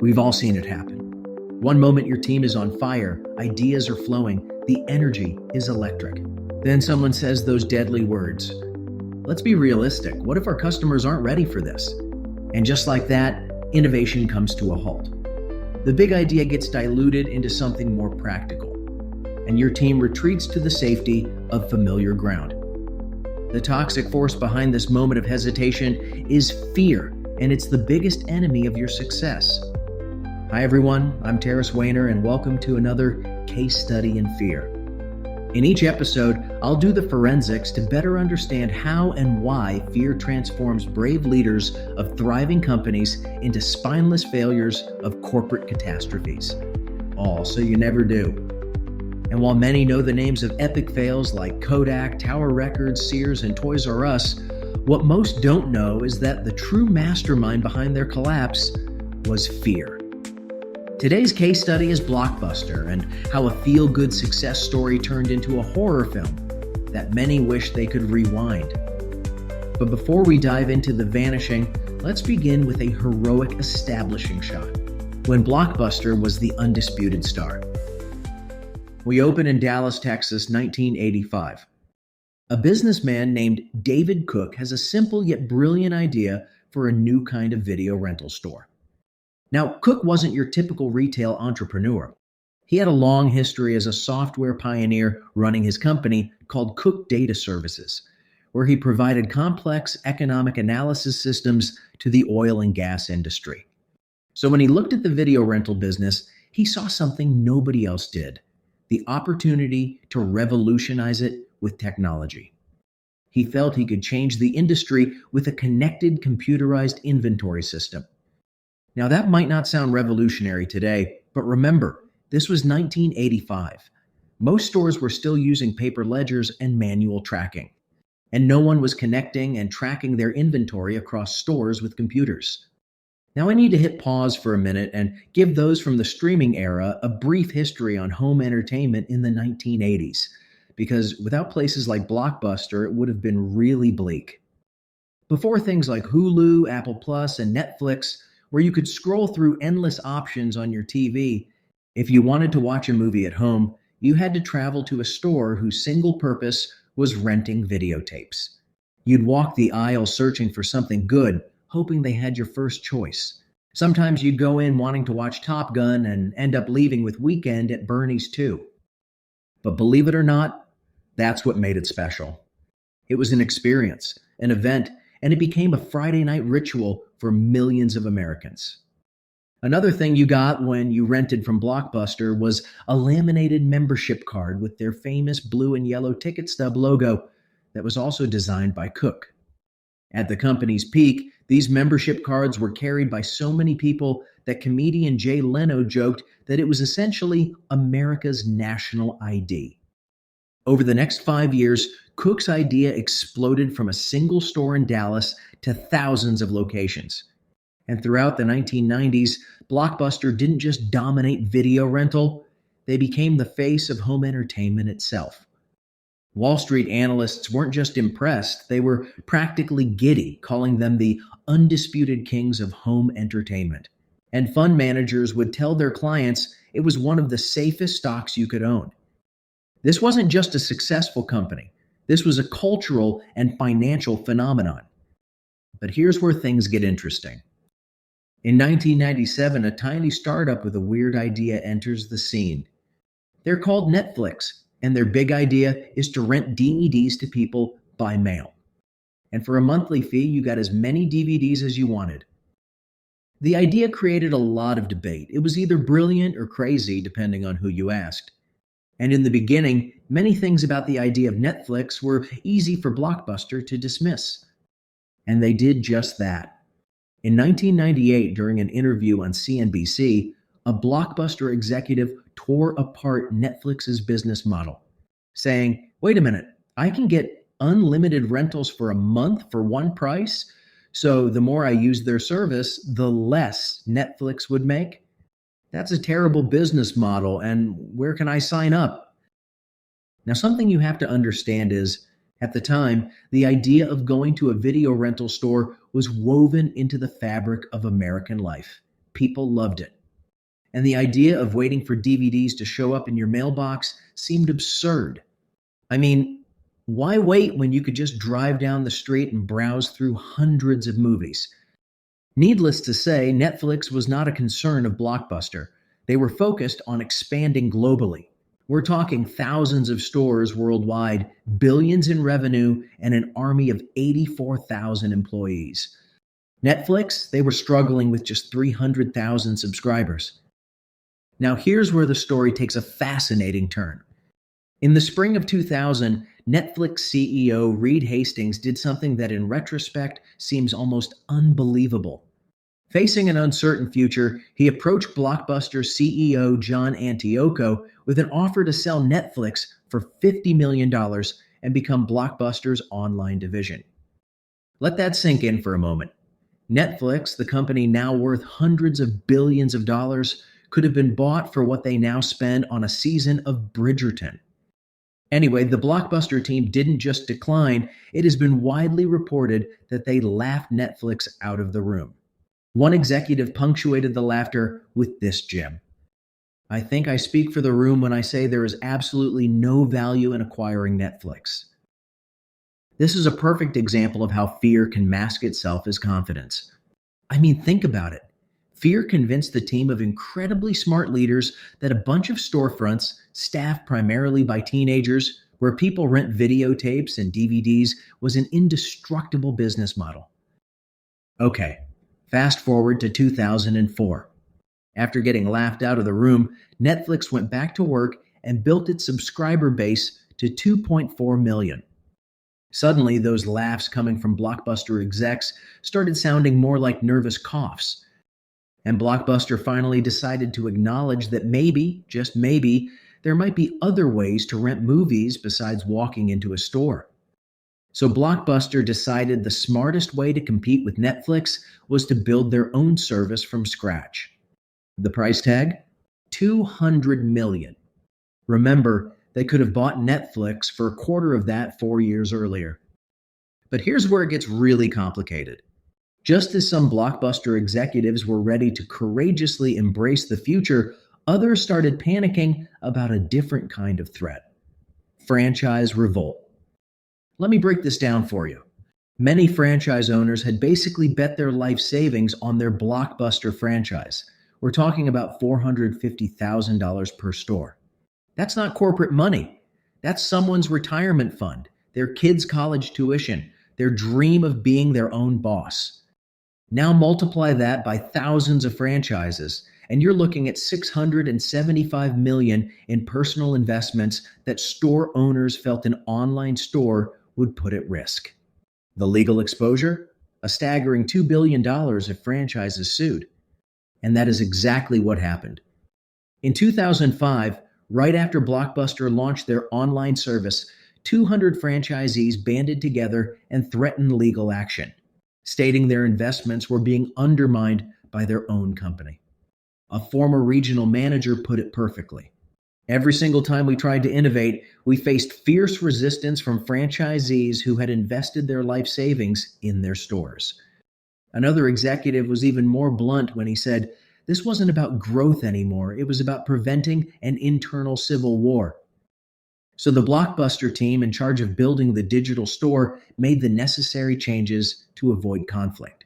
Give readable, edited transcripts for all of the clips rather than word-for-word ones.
We've all seen it happen. One moment your team is on fire, ideas are flowing, the energy is electric. Then someone says those deadly words. Let's be realistic. What if our customers aren't ready for this? And just like that, innovation comes to a halt. The big idea gets diluted into something more practical, and your team retreats to the safety of familiar ground. The toxic force behind this moment of hesitation is fear, and it's the biggest enemy of your success. Hi everyone, I'm Terrace Wayner, and welcome to another case study in fear. In each episode, I'll do the forensics to better understand how and why fear transforms brave leaders of thriving companies into spineless failures of corporate catastrophes. All so you never do. And while many know the names of epic fails like Kodak, Tower Records, Sears, and Toys R Us, what most don't know is that the true mastermind behind their collapse was fear. Today's case study is Blockbuster and how a feel-good success story turned into a horror film that many wish they could rewind. But before we dive into the vanishing, let's begin with a heroic establishing shot, when Blockbuster was the undisputed star. We open in Dallas, Texas, 1985. A businessman named David Cook has a simple yet brilliant idea for a new kind of video rental store. Now, Cook wasn't your typical retail entrepreneur. He had a long history as a software pioneer running his company called Cook Data Services, where he provided complex economic analysis systems to the oil and gas industry. So when he looked at the video rental business, he saw something nobody else did: the opportunity to revolutionize it with technology. He felt he could change the industry with a connected computerized inventory system. Now, that might not sound revolutionary today, but remember, this was 1985. Most stores were still using paper ledgers and manual tracking, and no one was connecting and tracking their inventory across stores with computers. Now, I need to hit pause for a minute and give those from the streaming era a brief history on home entertainment in the 1980s, because without places like Blockbuster, it would have been really bleak. Before things like Hulu, Apple Plus, and Netflix, where you could scroll through endless options on your TV, if you wanted to watch a movie at home, you had to travel to a store whose single purpose was renting videotapes. You'd walk the aisle searching for something good, hoping they had your first choice. Sometimes you'd go in wanting to watch Top Gun and end up leaving with Weekend at Bernie's too. But believe it or not, that's what made it special. It was an experience, an event, and it became a Friday night ritual for millions of Americans. Another thing you got when you rented from Blockbuster was a laminated membership card with their famous blue and yellow ticket stub logo that was also designed by Cook. At the company's peak, these membership cards were carried by so many people that comedian Jay Leno joked that it was essentially America's national ID. Over the next 5 years, Cook's idea exploded from a single store in Dallas to thousands of locations. And throughout the 1990s, Blockbuster didn't just dominate video rental, they became the face of home entertainment itself. Wall Street analysts weren't just impressed, they were practically giddy, calling them the undisputed kings of home entertainment. And fund managers would tell their clients it was one of the safest stocks you could own. This wasn't just a successful company. This was a cultural and financial phenomenon. But here's where things get interesting. In 1997, a tiny startup with a weird idea enters the scene. They're called Netflix, and their big idea is to rent DVDs to people by mail. And for a monthly fee, you got as many DVDs as you wanted. The idea created a lot of debate. It was either brilliant or crazy, depending on who you asked. And in the beginning, many things about the idea of Netflix were easy for Blockbuster to dismiss. And they did just that. In 1998, during an interview on CNBC, a Blockbuster executive tore apart Netflix's business model, saying, "Wait a minute, I can get unlimited rentals for a month for one price? So the more I use their service, the less Netflix would make? That's a terrible business model, and where can I sign up?" Now, something you have to understand is, at the time, the idea of going to a video rental store was woven into the fabric of American life. People loved it. And the idea of waiting for DVDs to show up in your mailbox seemed absurd. I mean, why wait when you could just drive down the street and browse through hundreds of movies? Needless to say, Netflix was not a concern of Blockbuster. They were focused on expanding globally. We're talking thousands of stores worldwide, billions in revenue, and an army of 84,000 employees. Netflix, they were struggling with just 300,000 subscribers. Now, here's where the story takes a fascinating turn. In the spring of 2000, Netflix CEO Reed Hastings did something that in retrospect seems almost unbelievable. Facing an uncertain future, he approached Blockbuster CEO John Antioco with an offer to sell Netflix for $50 million and become Blockbuster's online division. Let that sink in for a moment. Netflix, the company now worth hundreds of billions of dollars, could have been bought for what they now spend on a season of Bridgerton. Anyway, the Blockbuster team didn't just decline, it has been widely reported that they laughed Netflix out of the room. One executive punctuated the laughter with this gem. "I think I speak for the room when I say there is absolutely no value in acquiring Netflix." This is a perfect example of how fear can mask itself as confidence. I mean, think about it. Fear convinced the team of incredibly smart leaders that a bunch of storefronts, staffed primarily by teenagers, where people rent videotapes and DVDs, was an indestructible business model. Okay, fast forward to 2004. After getting laughed out of the room, Netflix went back to work and built its subscriber base to 2.4 million. Suddenly, those laughs coming from Blockbuster execs started sounding more like nervous coughs. And Blockbuster finally decided to acknowledge that maybe, just maybe, there might be other ways to rent movies besides walking into a store. So Blockbuster decided the smartest way to compete with Netflix was to build their own service from scratch. The price tag? $200 million. Remember, they could have bought Netflix for a quarter of that 4 years earlier. But here's where it gets really complicated. Just as some Blockbuster executives were ready to courageously embrace the future, others started panicking about a different kind of threat: franchise revolt. Let me break this down for you. Many franchise owners had basically bet their life savings on their Blockbuster franchise. We're talking about $450,000 per store. That's not corporate money. That's someone's retirement fund, their kids' college tuition, their dream of being their own boss. Now multiply that by thousands of franchises, and you're looking at $675 million in personal investments that store owners felt an online store would put at risk. The legal exposure? A staggering $2 billion if franchises sued. And that is exactly what happened. In 2005, right after Blockbuster launched their online service, 200 franchisees banded together and threatened legal action, stating their investments were being undermined by their own company. A former regional manager put it perfectly. Every single time we tried to innovate, we faced fierce resistance from franchisees who had invested their life savings in their stores. Another executive was even more blunt when he said, this wasn't about growth anymore, it was about preventing an internal civil war. So the Blockbuster team in charge of building the digital store made the necessary changes to avoid conflict.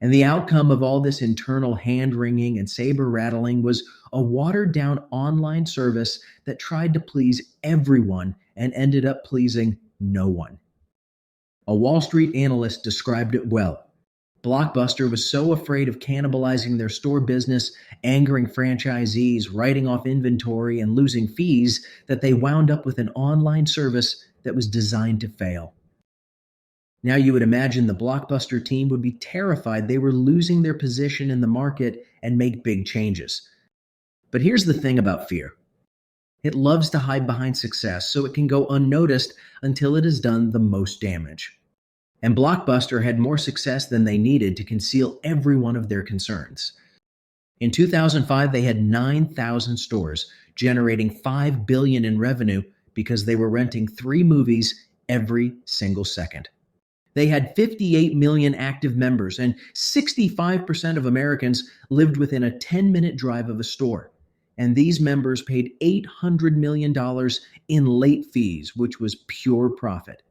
And the outcome of all this internal hand-wringing and saber-rattling was a watered-down online service that tried to please everyone and ended up pleasing no one. A Wall Street analyst described it well. Blockbuster was so afraid of cannibalizing their store business, angering franchisees, writing off inventory, and losing fees that they wound up with an online service that was designed to fail. Now you would imagine the Blockbuster team would be terrified they were losing their position in the market and make big changes. But here's the thing about fear. It loves to hide behind success so it can go unnoticed until it has done the most damage. And Blockbuster had more success than they needed to conceal every one of their concerns. In 2005, they had 9,000 stores, generating $5 billion in revenue because they were renting 3 movies every single second. They had 58 million active members, and 65% of Americans lived within a 10-minute drive of a store. And these members paid $800 million in late fees, which was pure profit.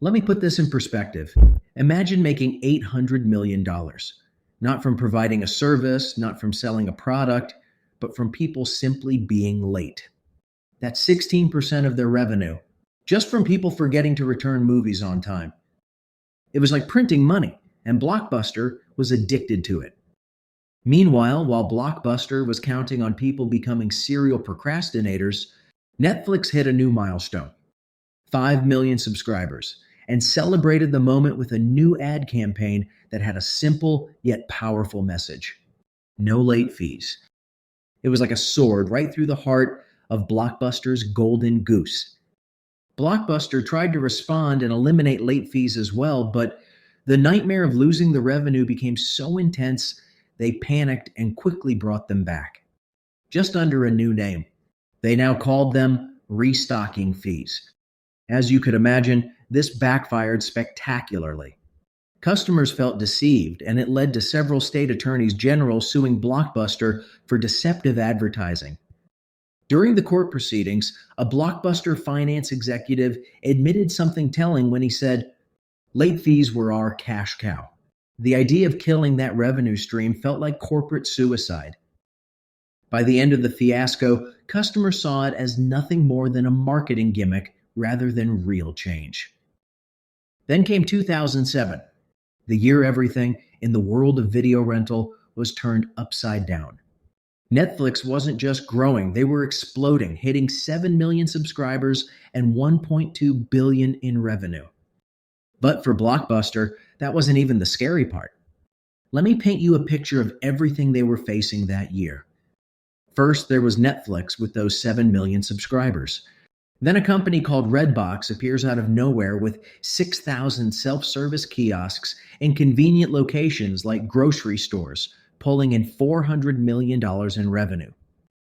Let me put this in perspective. Imagine making $800 million, not from providing a service, not from selling a product, but from people simply being late. That's 16% of their revenue, just from people forgetting to return movies on time. It was like printing money, and Blockbuster was addicted to it. Meanwhile, while Blockbuster was counting on people becoming serial procrastinators, Netflix hit a new milestone: 5 million subscribers, and celebrated the moment with a new ad campaign that had a simple yet powerful message: no late fees. It was like a sword right through the heart of Blockbuster's golden goose. Blockbuster tried to respond and eliminate late fees as well, but the nightmare of losing the revenue became so intense they panicked and quickly brought them back, just under a new name. They now called them restocking fees. As you could imagine, this backfired spectacularly. Customers felt deceived, and it led to several state attorneys general suing Blockbuster for deceptive advertising. During the court proceedings, a Blockbuster finance executive admitted something telling when he said, "Late fees were our cash cow." The idea of killing that revenue stream felt like corporate suicide. By the end of the fiasco, customers saw it as nothing more than a marketing gimmick rather than real change. Then came 2007, the year everything in the world of video rental was turned upside down. Netflix wasn't just growing, they were exploding, hitting 7 million subscribers and $1.2 billion in revenue. But for Blockbuster, that wasn't even the scary part. Let me paint you a picture of everything they were facing that year. First, there was Netflix with those 7 million subscribers. Then a company called Redbox appears out of nowhere with 6,000 self-service kiosks in convenient locations like grocery stores, pulling in $400 million in revenue.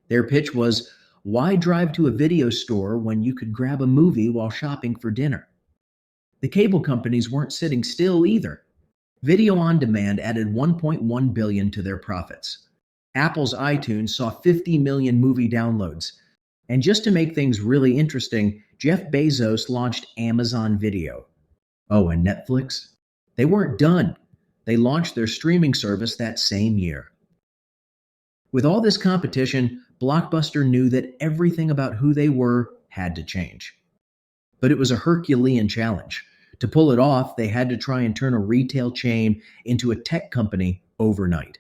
Their pitch was, why drive to a video store when you could grab a movie while shopping for dinner? The cable companies weren't sitting still either. Video on demand added $1.1 billion to their profits. Apple's iTunes saw 50 million movie downloads. And just to make things really interesting, Jeff Bezos launched Amazon Video. Oh, and Netflix? They weren't done. They launched their streaming service that same year. With all this competition, Blockbuster knew that everything about who they were had to change. But it was a Herculean challenge. To pull it off, they had to try and turn a retail chain into a tech company overnight.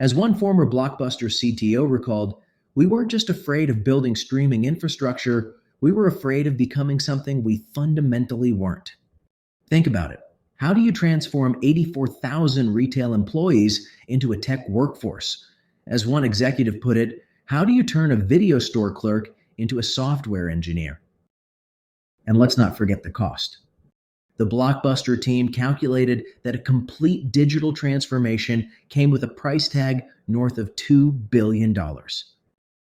As one former Blockbuster CTO recalled, "We weren't just afraid of building streaming infrastructure, we were afraid of becoming something we fundamentally weren't." Think about it. How do you transform 84,000 retail employees into a tech workforce? As one executive put it, how do you turn a video store clerk into a software engineer? And let's not forget the cost. The Blockbuster team calculated that a complete digital transformation came with a price tag north of $2 billion.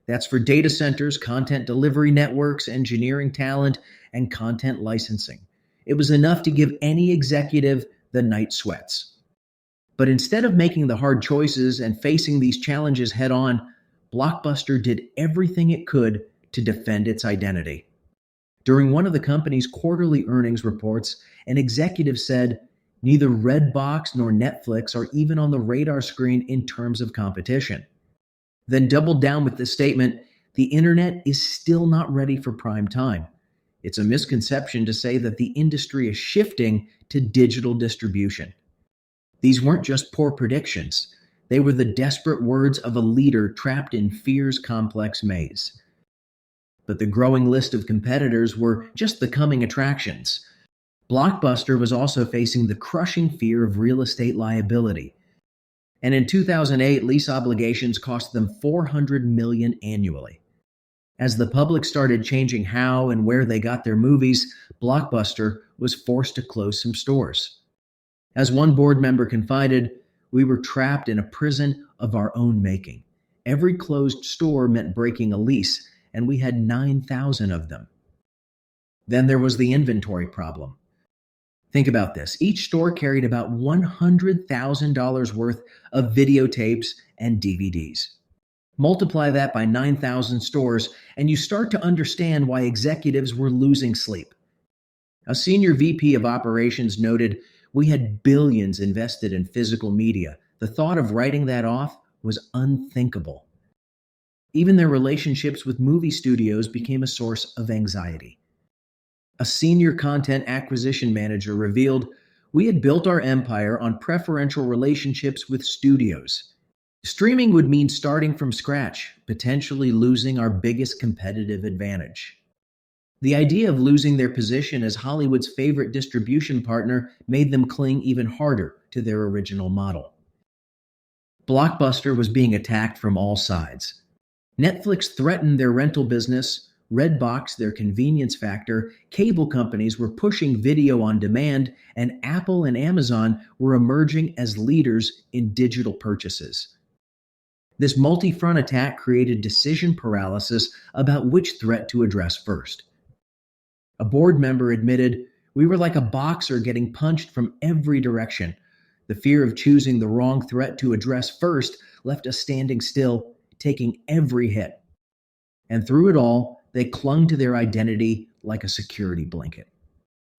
That's for data centers, content delivery networks, engineering talent, and content licensing. It was enough to give any executive the night sweats. But instead of making the hard choices and facing these challenges head on, Blockbuster did everything it could to defend its identity. During one of the company's quarterly earnings reports, an executive said, "Neither Redbox nor Netflix are even on the radar screen in terms of competition." Then doubled down with the statement, "The internet is still not ready for prime time." It's a misconception to say that the industry is shifting to digital distribution. These weren't just poor predictions. They were the desperate words of a leader trapped in fear's complex maze. But the growing list of competitors were just the coming attractions. Blockbuster was also facing the crushing fear of real estate liability. And in 2008, lease obligations cost them $400 million annually. As the public started changing how and where they got their movies, Blockbuster was forced to close some stores. As one board member confided, "We were trapped in a prison of our own making. Every closed store meant breaking a lease, and we had 9,000 of them." Then there was the inventory problem. Think about this. Each store carried about $100,000 worth of videotapes and DVDs. Multiply that by 9,000 stores, and you start to understand why executives were losing sleep. A senior VP of operations noted, "We had billions invested in physical media. The thought of writing that off was unthinkable." Even their relationships with movie studios became a source of anxiety. A senior content acquisition manager revealed, "We had built our empire on preferential relationships with studios. Streaming would mean starting from scratch, potentially losing our biggest competitive advantage." The idea of losing their position as Hollywood's favorite distribution partner made them cling even harder to their original model. Blockbuster was being attacked from all sides. Netflix threatened their rental business, Redbox their convenience factor, cable companies were pushing video on demand, and Apple and Amazon were emerging as leaders in digital purchases. This multi-front attack created decision paralysis about which threat to address first. A board member admitted, "We were like a boxer getting punched from every direction. The fear of choosing the wrong threat to address first left us standing still, taking every hit. And through it all, they clung to their identity like a security blanket."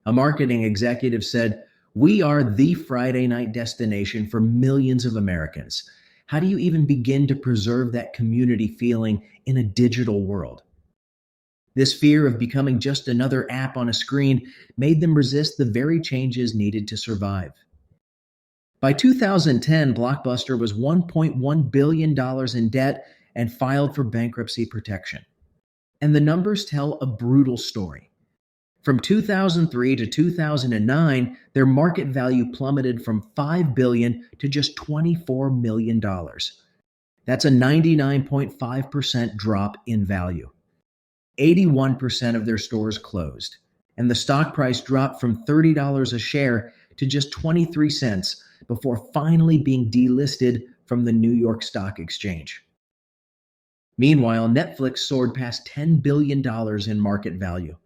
A marketing executive said, "We are the Friday night destination for millions of Americans. How do you even begin to preserve that community feeling in a digital world?" This fear of becoming just another app on a screen made them resist the very changes needed to survive. By 2010, Blockbuster was $1.1 billion in debt and filed for bankruptcy protection. And the numbers tell a brutal story. From 2003 to 2009, their market value plummeted from $5 billion to just $24 million. That's a 99.5% drop in value. 81% of their stores closed, and the stock price dropped from $30 a share to just 23 cents before finally being delisted from the New York Stock Exchange. Meanwhile, Netflix soared past $10 billion in market value.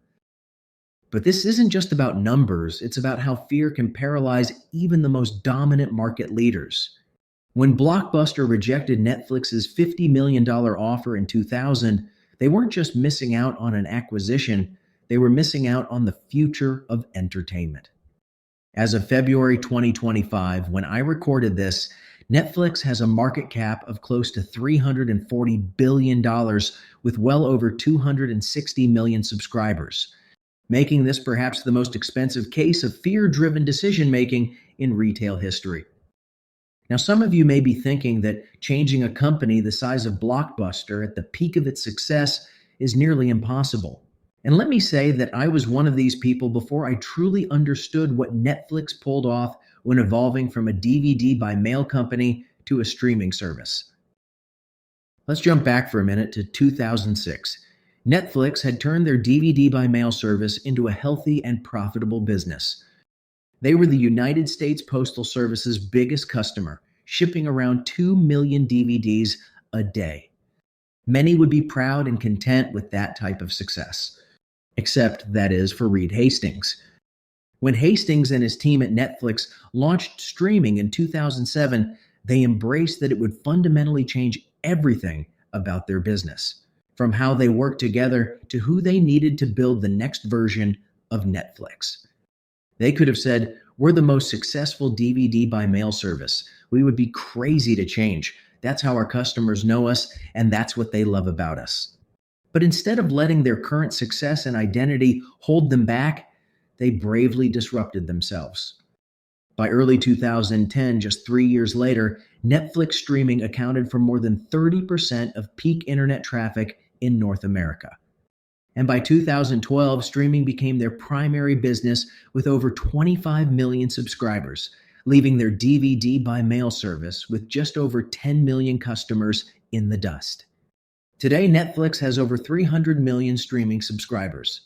But this isn't just about numbers, it's about how fear can paralyze even the most dominant market leaders. When Blockbuster rejected Netflix's $50 million offer in 2000, they weren't just missing out on an acquisition, they were missing out on the future of entertainment. As of February 2025, when I recorded this, Netflix has a market cap of close to $340 billion with well over 260 million subscribers, making this perhaps the most expensive case of fear-driven decision-making in retail history. Now, some of you may be thinking that changing a company the size of Blockbuster at the peak of its success is nearly impossible. And let me say that I was one of these people before I truly understood what Netflix pulled off when evolving from a DVD by mail company to a streaming service. Let's jump back for a minute to 2006. Netflix had turned their DVD by mail service into a healthy and profitable business. They were the United States Postal Service's biggest customer, shipping around 2 million DVDs a day. Many would be proud and content with that type of success. Except, that is, for Reed Hastings. When Hastings and his team at Netflix launched streaming in 2007, they embraced that it would fundamentally change everything about their business, from how they worked together to who they needed to build the next version of Netflix. They could have said, "We're the most successful DVD by mail service. We would be crazy to change. That's how our customers know us, and that's what they love about us." But instead of letting their current success and identity hold them back, they bravely disrupted themselves. By early 2010, just 3 years later, Netflix streaming accounted for more than 30% of peak internet traffic in North America. And by 2012, streaming became their primary business with over 25 million subscribers, leaving their DVD by mail service with just over 10 million customers in the dust. Today, Netflix has over 300 million streaming subscribers,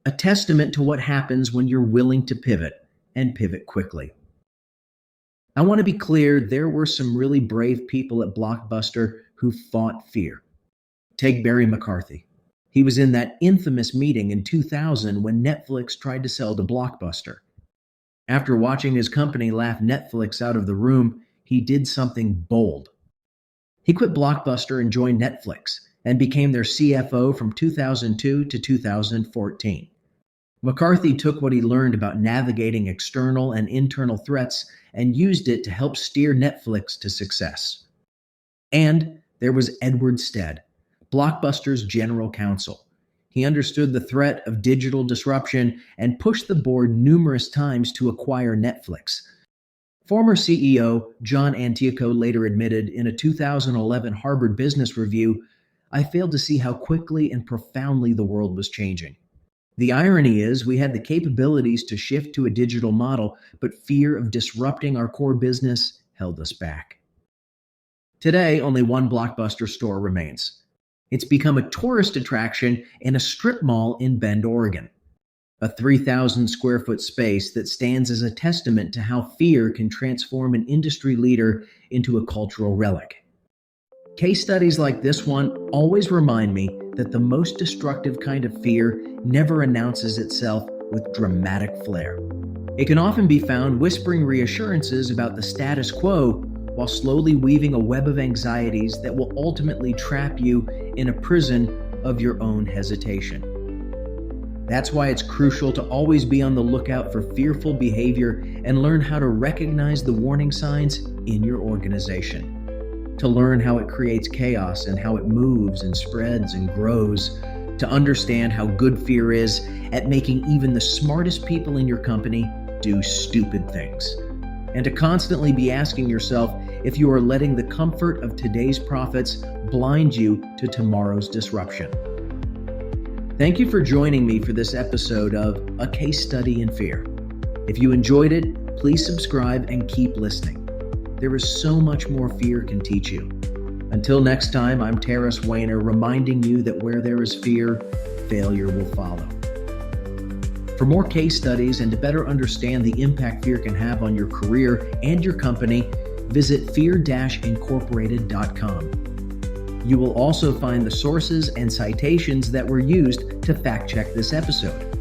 a testament to what happens when you're willing to pivot, and pivot quickly. I want to be clear, there were some really brave people at Blockbuster who fought fear. Take Barry McCarthy. He was in that infamous meeting in 2000 when Netflix tried to sell to Blockbuster. After watching his company laugh Netflix out of the room, he did something bold. He quit Blockbuster and joined Netflix and became their CFO from 2002 to 2014. McCarthy took what he learned about navigating external and internal threats and used it to help steer Netflix to success. And there was Edward Stead, Blockbuster's general counsel. He understood the threat of digital disruption and pushed the board numerous times to acquire Netflix. Former CEO John Antioco later admitted in a 2011 Harvard Business Review, "I failed to see how quickly and profoundly the world was changing. The irony is we had the capabilities to shift to a digital model, but fear of disrupting our core business held us back." Today, only one Blockbuster store remains. It's become a tourist attraction in a strip mall in Bend, Oregon. A 3,000 square foot space that stands as a testament to how fear can transform an industry leader into a cultural relic. Case studies like this one always remind me that the most destructive kind of fear never announces itself with dramatic flair. It can often be found whispering reassurances about the status quo while slowly weaving a web of anxieties that will ultimately trap you in a prison of your own hesitation. That's why it's crucial to always be on the lookout for fearful behavior and learn how to recognize the warning signs in your organization. To learn how it creates chaos and how it moves and spreads and grows. To understand how good fear is at making even the smartest people in your company do stupid things. And to constantly be asking yourself if you are letting the comfort of today's profits blind you to tomorrow's disruption. Thank you for joining me for this episode of A Case Study in Fear. If you enjoyed it, please subscribe and keep listening. There is so much more fear can teach you. Until next time, I'm Terrace Wayner, reminding you that where there is fear, failure will follow. For more case studies and to better understand the impact fear can have on your career and your company, visit fear-incorporated.com. You will also find the sources and citations that were used to fact-check this episode.